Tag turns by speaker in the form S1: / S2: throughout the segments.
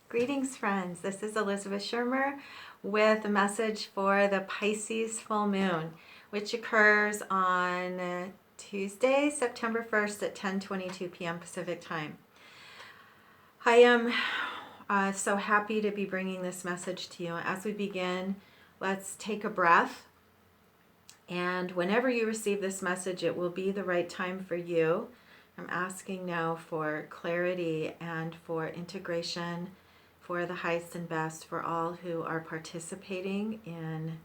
S1: Greetings, friends. This is Elizabeth Schermer with a message for the Pisces full moon, which occurs on Tuesday, September 1st at 10:22 p.m. Pacific time. I am so happy to be bringing this message to you. As we begin, let's take a breath. And whenever you receive this message, it will be the right time for you. I'm asking now for clarity and for integration, for the highest and best for all who are participating in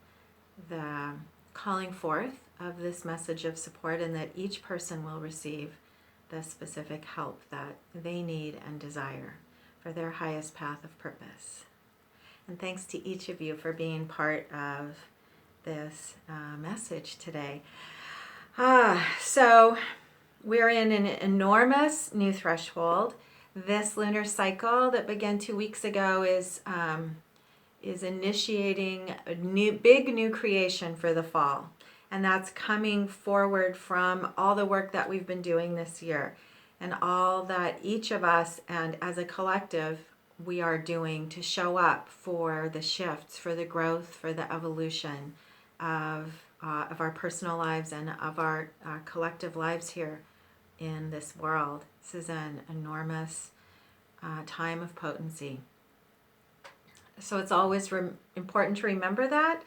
S1: the calling forth of this message of support, and that each person will receive the specific help that they need and desire for their highest path of purpose. And thanks to each of you for being part of this message today. So we're in an enormous new threshold. This lunar cycle that began 2 weeks ago is initiating a big new creation for the fall. And that's coming forward from all the work that we've been doing this year and all that each of us and as a collective we are doing to show up for the shifts, for the growth, for the evolution of our personal lives and of our collective lives here in this world. This is an enormous time of potency. So it's always important to remember that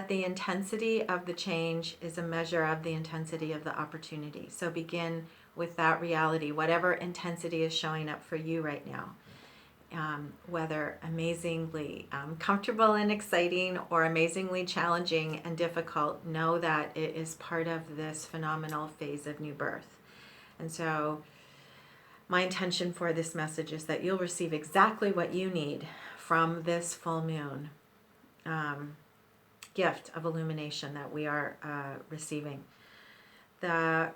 S1: the intensity of the change is a measure of the intensity of the opportunity. So begin with that reality, whatever intensity is showing up for you right now. Whether amazingly comfortable and exciting or amazingly challenging and difficult, know that it is part of this phenomenal phase of new birth. And so my intention for this message is that you'll receive exactly what you need from this full moon gift of illumination that we are receiving. I'm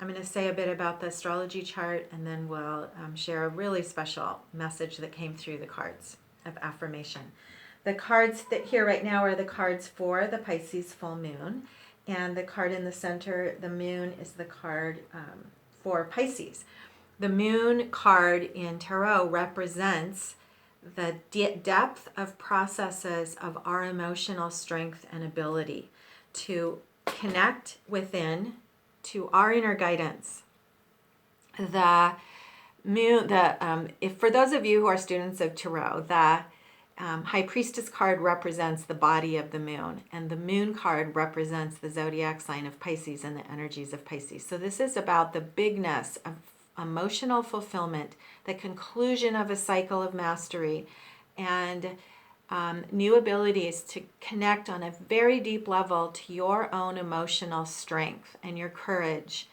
S1: going to say a bit about the astrology chart, and then we'll share a really special message that came through the cards of affirmation. The cards that here right now are the cards for the Pisces full moon, and the card in the center, the moon, is the card for Pisces. The moon card in tarot represents the depth of processes of our emotional strength and ability to connect within to our inner guidance. The moon, if for those of you who are students of tarot, the High Priestess card represents the body of the moon, and the moon card represents the zodiac sign of Pisces and the energies of Pisces. So this is about the bigness of emotional fulfillment, the conclusion of a cycle of mastery, and new abilities to connect on a very deep level to your own emotional strength and your courage.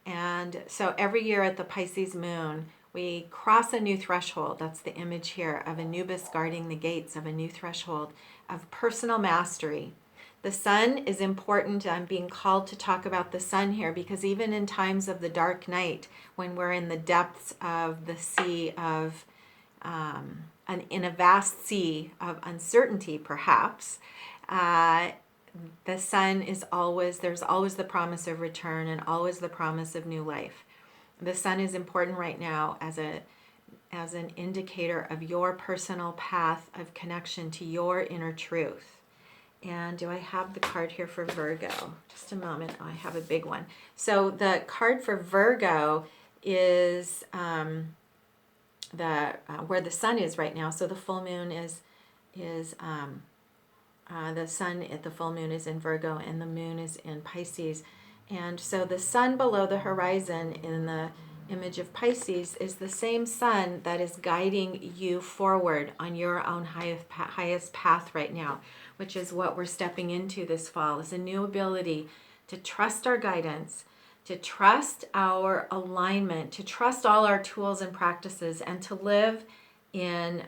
S1: And so every year at the Pisces moon, we cross a new threshold. That's the image here of Anubis guarding the gates of a new threshold of personal mastery. The sun is important. I'm being called to talk about the sun here because even in times of the dark night, when we're in the depths of the sea of in a vast sea of uncertainty, perhaps, the sun is there's always the promise of return and always the promise of new life. The sun is important right now as an indicator of your personal path of connection to your inner truth. And do I have the card here for Virgo? Just a moment. Oh, I have a big one. So the card for Virgo is where the sun is right now. So the full moon is the sun at the full moon is in Virgo and the moon is in Pisces. And so the sun below the horizon in the image of Pisces is the same sun that is guiding you forward on your own highest path right now, which is what we're stepping into this fall, is a new ability to trust our guidance, to trust our alignment, to trust all our tools and practices, and to live in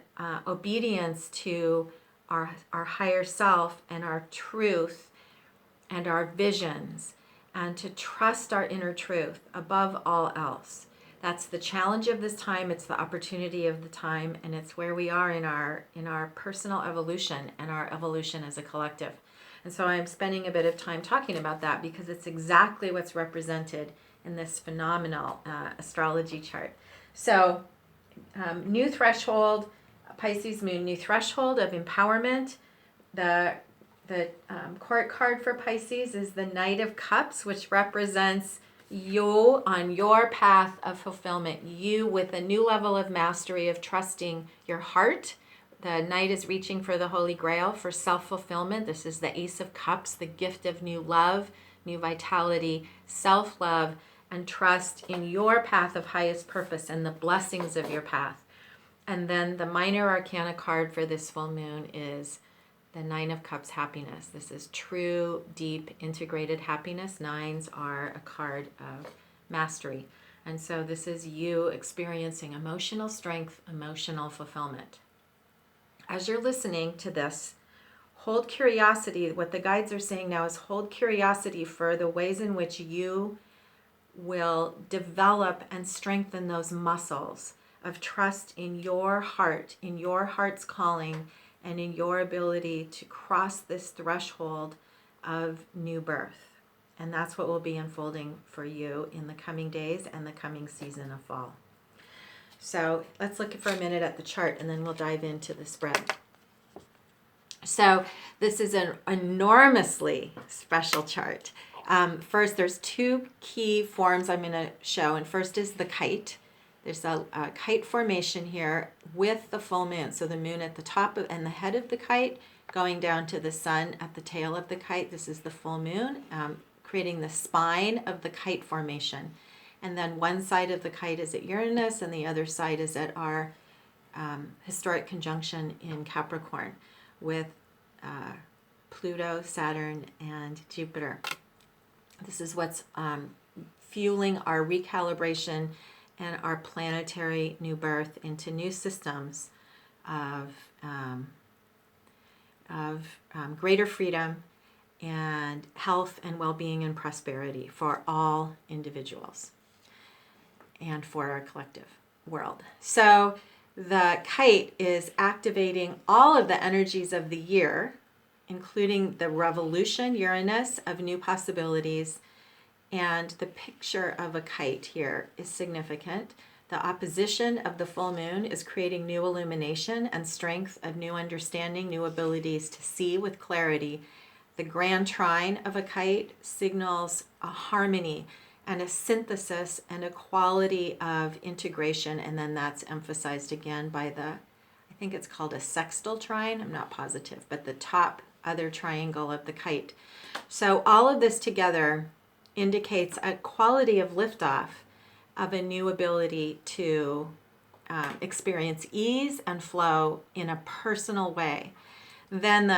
S1: obedience to our higher self and our truth and our visions, and to trust our inner truth above all else. That's the challenge of this time. It's the opportunity of the time, and it's where we are in our personal evolution and our evolution as a collective. And so I'm spending a bit of time talking about that because it's exactly what's represented in this phenomenal astrology chart. So new threshold, Pisces moon, new threshold of empowerment. The court card for Pisces is the Knight of Cups, which represents you on your path of fulfillment, you with a new level of mastery of trusting your heart. The Knight is reaching for the Holy Grail for self-fulfillment. This is the Ace of Cups, the gift of new love, new vitality, self-love, and trust in your path of highest purpose and the blessings of your path. And then the minor arcana card for this full moon is the Nine of Cups, happiness. This is true, deep, integrated happiness. Nines are a card of mastery. And so this is you experiencing emotional strength, emotional fulfillment. As you're listening to this, hold curiosity. What the guides are saying now is hold curiosity for the ways in which you will develop and strengthen those muscles of trust in your heart, in your heart's calling, and in your ability to cross this threshold of new birth. And that's what will be unfolding for you in the coming days and the coming season of fall. So let's look for a minute at the chart and then we'll dive into the spread. So this is an enormously special chart. First, there's two key forms I'm going to show. And first is the kite. There's a kite formation here with the full moon. So the moon at the top and the head of the kite going down to the sun at the tail of the kite. This is the full moon, creating the spine of the kite formation. And then one side of the kite is at Uranus and the other side is at our historic conjunction in Capricorn with Pluto, Saturn, and Jupiter. This is what's fueling our recalibration and our planetary new birth into new systems of greater freedom and health and well-being and prosperity for all individuals and for our collective world. So the kite is activating all of the energies of the year, including the revolution, Uranus, of new possibilities. And the picture of a kite here is significant. The opposition of the full moon is creating new illumination and strength of new understanding, new abilities to see with clarity. The grand trine of a kite signals a harmony and a synthesis and a quality of integration. And then that's emphasized again by I think it's called a sextile trine. I'm not positive, but the top other triangle of the kite. So all of this together indicates a quality of liftoff of a new ability to experience ease and flow in a personal way. Then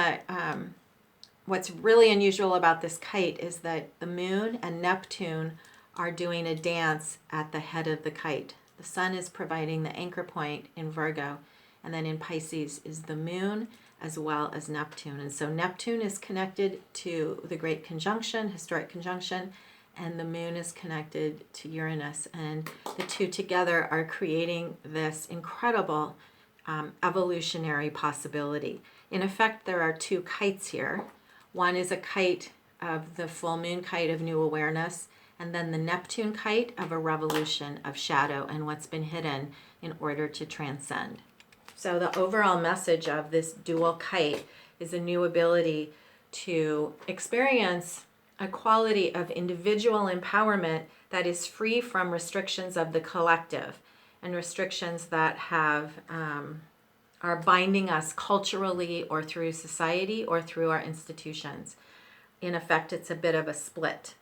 S1: what's really unusual about this kite is that the moon and Neptune are doing a dance at the head of the kite. The sun is providing the anchor point in Virgo, and then in Pisces is the moon as well as Neptune. And so Neptune is connected to the great conjunction, historic conjunction, and the moon is connected to Uranus. And the two together are creating this incredible evolutionary possibility. In effect, there are two kites here. One is a kite of the full moon kite of new awareness, and then the Neptune kite of a revolution of shadow and what's been hidden in order to transcend. So the overall message of this dual kite is a new ability to experience a quality of individual empowerment that is free from restrictions of the collective and restrictions that are binding us culturally or through society or through our institutions. In effect, it's a bit of a split.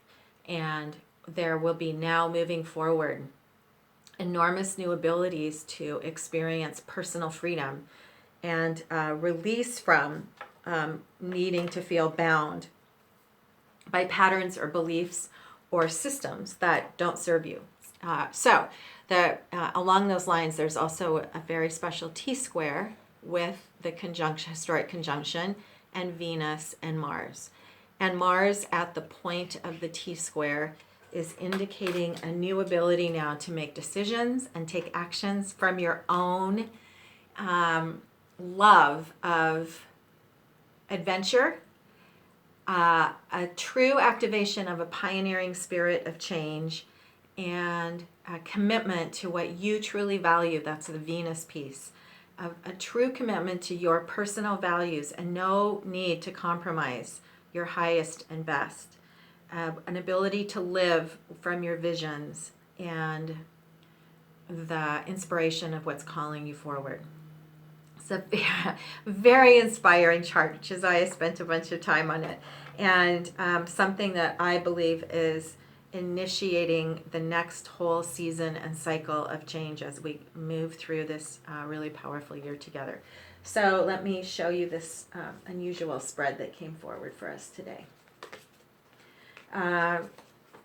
S1: And there will be now moving forward enormous new abilities to experience personal freedom and release from needing to feel bound by patterns or beliefs or systems that don't serve you. Along those lines, there's also a very special T-square with the historic conjunction, and Venus and Mars. And Mars at the point of the T-square is indicating a new ability now to make decisions and take actions from your own love of adventure, a true activation of a pioneering spirit of change, and a commitment to what you truly value. That's the Venus piece. A true commitment to your personal values and no need to compromise your highest and best. An ability to live from your visions and the inspiration of what's calling you forward. It's a very inspiring chart, which is why I spent a bunch of time on it. And something that I believe is initiating the next whole season and cycle of change as we move through this really powerful year together. So let me show you this unusual spread that came forward for us today.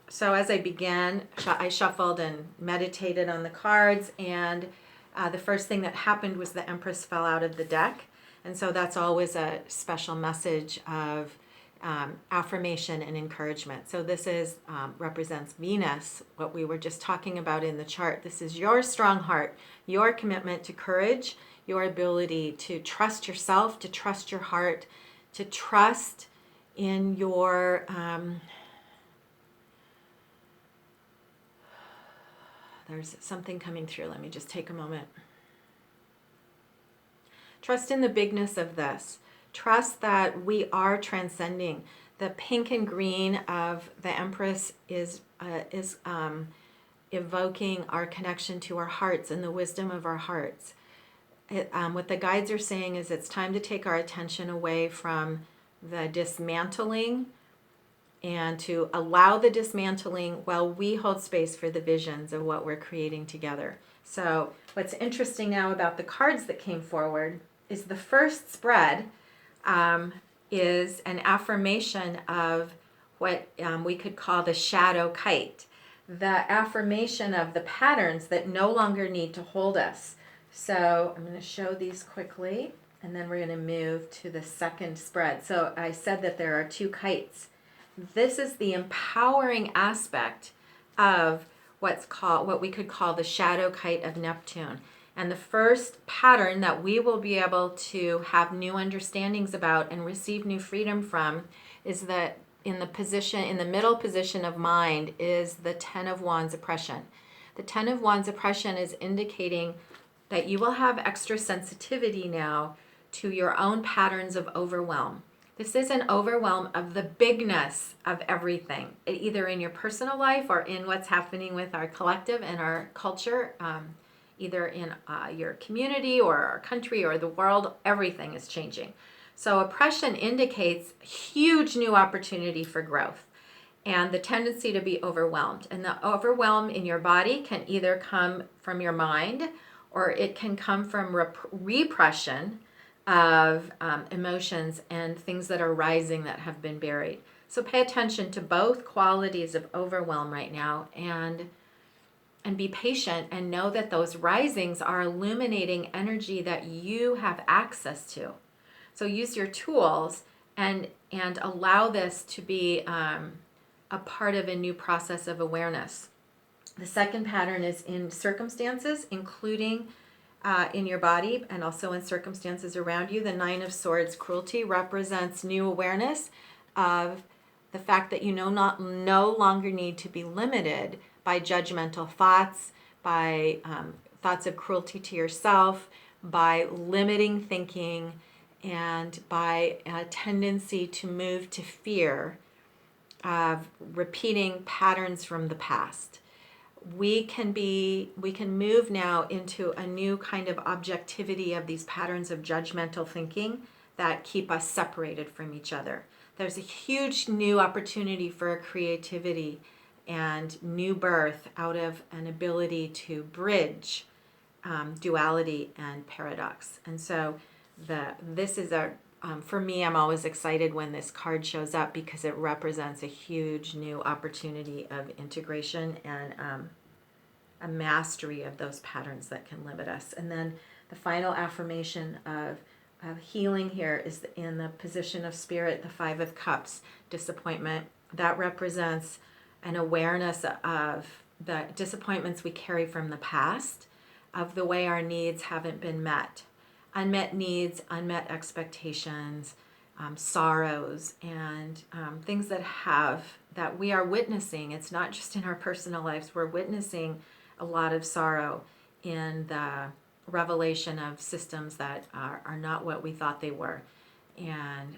S1: So as I began, I shuffled and meditated on the cards, and the first thing that happened was the Empress fell out of the deck. And so that's always a special message of affirmation and encouragement. So this is represents Venus, what we were just talking about in the chart. This is your strong heart, your commitment to courage, your ability to trust yourself, to trust your heart, to trust in your there's something coming through. Let me just take a moment. Trust in the bigness of this. Trust that we are transcending. The pink and green of the Empress is evoking our connection to our hearts and the wisdom of our hearts. What the guides are saying is it's time to take our attention away from the dismantling and to allow the dismantling while we hold space for the visions of what we're creating together. So what's interesting now about the cards that came forward is the first spread is an affirmation of what we could call the shadow kite, the affirmation of the patterns that no longer need to hold us. So I'm going to show these quickly, and then we're going to move to the second spread. So I said that there are two kites. This is the empowering aspect of what we could call the shadow kite of Neptune. And the first pattern that we will be able to have new understandings about and receive new freedom from is that in the middle position of mind is the Ten of Wands oppression. The Ten of Wands oppression is indicating that you will have extra sensitivity now to your own patterns of overwhelm. This is an overwhelm of the bigness of everything, either in your personal life or in what's happening with our collective and our culture, either in your community or our country or the world. Everything is changing. So oppression indicates huge new opportunity for growth and the tendency to be overwhelmed. And the overwhelm in your body can either come from your mind or it can come from repression of emotions and things that are rising that have been buried. So pay attention to both qualities of overwhelm right now and be patient and know that those risings are illuminating energy that you have access to. So use your tools and allow this to be a part of a new process of awareness. The second pattern is in circumstances, including in your body and also in circumstances around you. The Nine of Swords, cruelty, represents new awareness of the fact that you no longer need to be limited by judgmental thoughts, by thoughts of cruelty to yourself, by limiting thinking, and by a tendency to move to fear of repeating patterns from the past. We can move now into a new kind of objectivity of these patterns of judgmental thinking that keep us separated from each other. There's a huge new opportunity for creativity and new birth out of an ability to bridge duality and paradox. And so this is for me, I'm always excited when this card shows up because it represents a huge new opportunity of integration and a mastery of those patterns that can limit us. And then the final affirmation of healing here is in the position of spirit, the Five of Cups, disappointment. That represents an awareness of the disappointments we carry from the past, of the way our needs haven't been met. Unmet needs, unmet expectations, sorrows, and things that have that we are witnessing. It's not just in our personal lives. We're witnessing a lot of sorrow in the revelation of systems that are not what we thought they were, and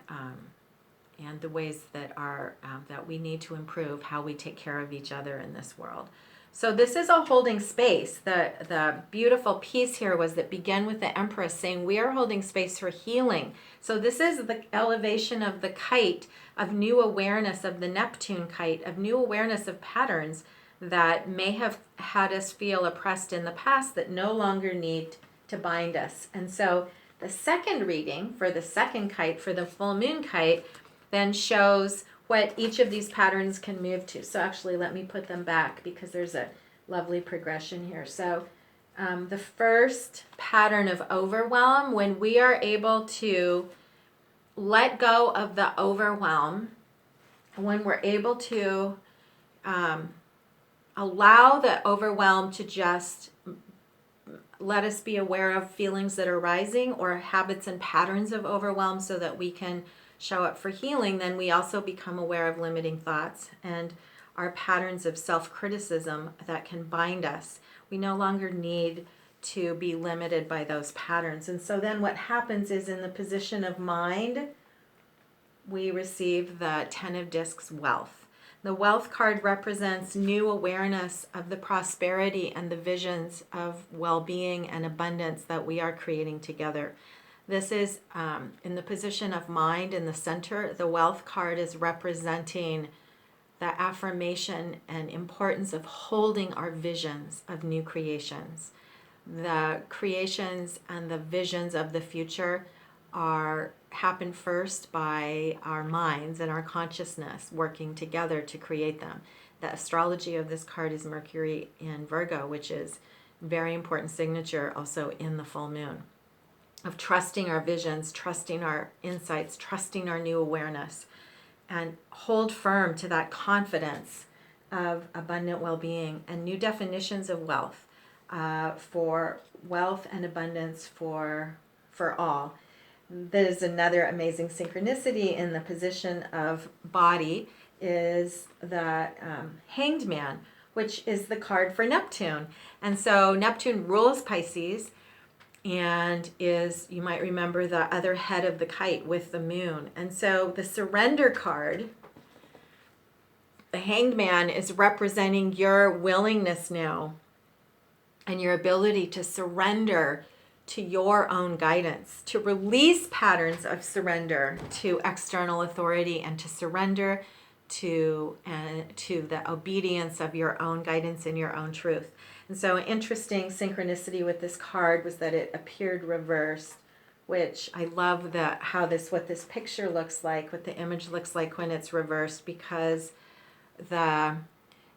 S1: the ways that are that we need to improve how we take care of each other in this world. So this is a holding space. The beautiful piece here was that began with the Empress saying we are holding space for healing. So this is the elevation of the kite, of new awareness of the Neptune kite, of new awareness of patterns that may have had us feel oppressed in the past that no longer need to bind us. And so the second reading for the second kite, for the full moon kite, then shows what each of these patterns can move to. So actually, let me put them back because there's a lovely progression here. So the first pattern of overwhelm, when we are able to let go of the overwhelm, when we're able to allow the overwhelm to just let us be aware of feelings that are rising or habits and patterns of overwhelm so that we can show up for healing, then we also become aware of limiting thoughts and our patterns of self-criticism that can bind us. We no longer need to be limited by those patterns. And so then what happens is in the position of mind, we receive the Ten of Discs, wealth. The wealth card represents new awareness of the prosperity and the visions of well-being and abundance that we are creating together. This is in the position of mind in the center. The wealth card is representing the affirmation and importance of holding our visions of new creations. The creations and the visions of the future happen first by our minds and our consciousness working together to create them. The astrology of this card is Mercury in Virgo, which is a very important signature also in the full moon, of trusting our visions, trusting our insights, trusting our new awareness, and hold firm to that confidence of abundant well-being and new definitions of wealth, for wealth and abundance for all. There's another amazing synchronicity in the position of body is the Hanged Man, which is the card for Neptune. And so Neptune rules Pisces and is, you might remember, the other head of the kite with the moon. And so the surrender card, the Hanged Man, is representing your willingness now and your ability to surrender to your own guidance, to release patterns of surrender to external authority and to surrender to the obedience of your own guidance and your own truth. And so an interesting synchronicity with this card was that it appeared reversed, which I love what this picture looks like, what the image looks like when it's reversed, because the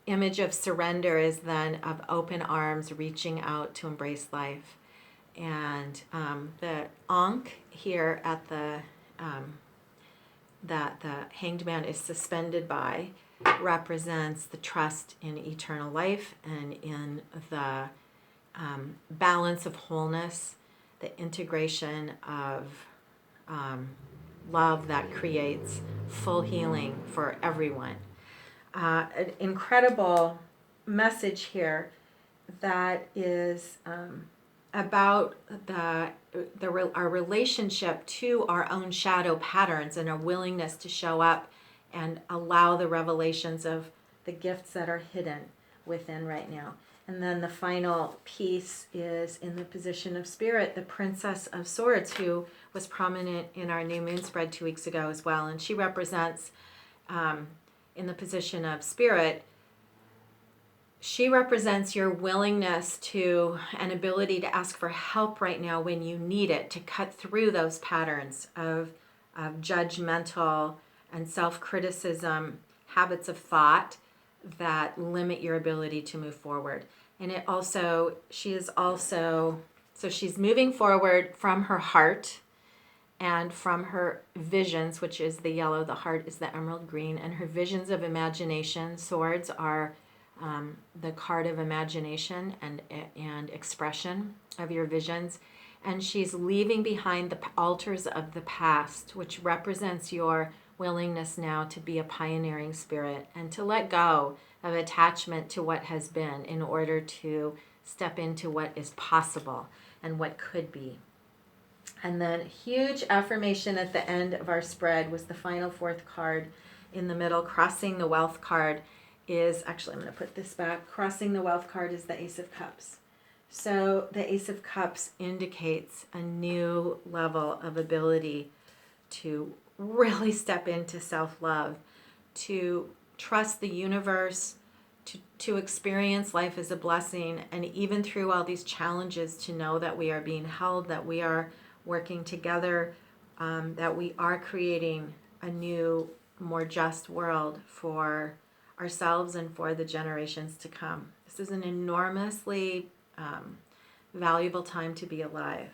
S1: image of surrender is then of open arms reaching out to embrace life. And the Ankh here at that the Hanged Man is suspended by represents the trust in eternal life and in the balance of wholeness, the integration of love that creates full healing for everyone. An incredible message here that is about our relationship to our own shadow patterns and our willingness to show up and allow the revelations of the gifts that are hidden within right now. And then the final piece is in the position of spirit, the Princess of Swords, who was prominent in our new moon spread 2 weeks ago as well. And she represents, in the position of spirit, she represents your willingness to and ability to ask for help right now when you need it, to cut through those patterns of judgmental and self-criticism, habits of thought that limit your ability to move forward. And she's moving forward from her heart and from her visions, which is the yellow, the heart is the emerald green, and her visions of imagination. Swords are the card of imagination and expression of your visions. And she's leaving behind the altars of the past, which represents your willingness now to be a pioneering spirit and to let go of attachment to what has been in order to step into what is possible and what could be. And then huge affirmation at the end of our spread was the final fourth card in the middle. Crossing the wealth card is, actually I'm going to put this back, crossing the wealth card is the Ace of Cups. So the Ace of Cups indicates a new level of ability to really step into self-love, to trust the universe, to experience life as a blessing, and even through all these challenges to know that we are being held, that we are working together, that we are creating a new, more just world for ourselves and for the generations to come. This is an enormously valuable time to be alive.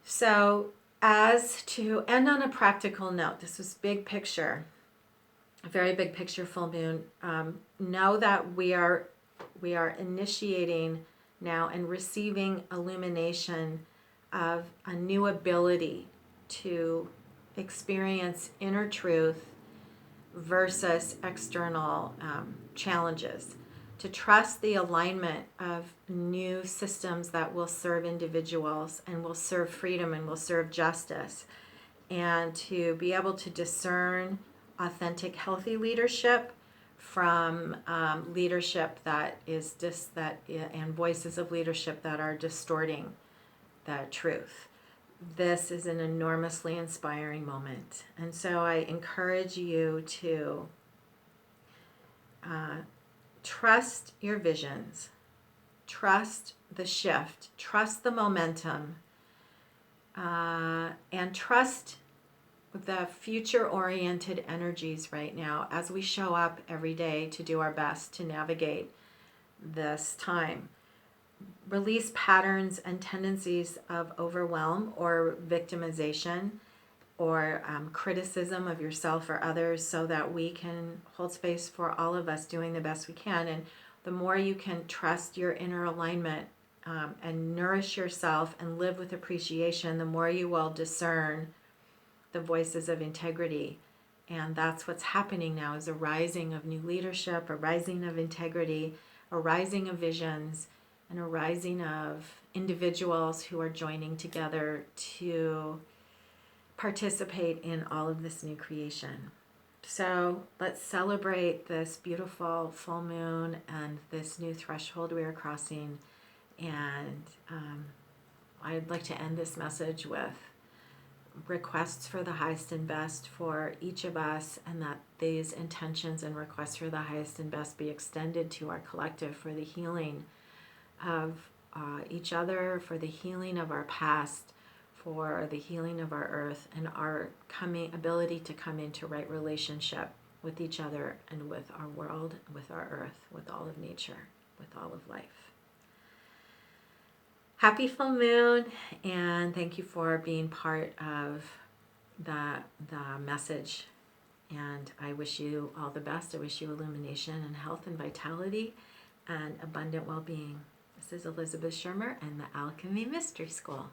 S1: So, as to end on a practical note, this was big picture, a very big picture full moon. Know that we are initiating now and receiving illumination of a new ability to experience inner truth versus external challenges, to trust the alignment of new systems that will serve individuals and will serve freedom and will serve justice, and to be able to discern authentic, healthy leadership from leadership that is and voices of leadership that are distorting the truth. This is an enormously inspiring moment, and so I encourage you to trust your visions, trust the shift, trust the momentum, and trust the future-oriented energies right now as we show up every day to do our best to navigate this time. Release patterns and tendencies of overwhelm or victimization or criticism of yourself or others, so that we can hold space for all of us doing the best we can. And the more you can trust your inner alignment and nourish yourself and live with appreciation, the more you will discern the voices of integrity. And that's what's happening now, is a rising of new leadership, a rising of integrity, a rising of visions, and a rising of individuals who are joining together to participate in all of this new creation. So let's celebrate this beautiful full moon and this new threshold we are crossing. And I'd like to end this message with requests for the highest and best for each of us, and that these intentions and requests for the highest and best be extended to our collective for the healing of each other, for the healing of our past, for the healing of our earth, and our ability to come into right relationship with each other and with our world, with our earth, with all of nature, with all of life. Happy full moon, and thank you for being part of the message. And I wish you all the best. I wish you illumination and health and vitality and abundant well-being. This is Elizabeth Schermer and the Alchemy Mystery School.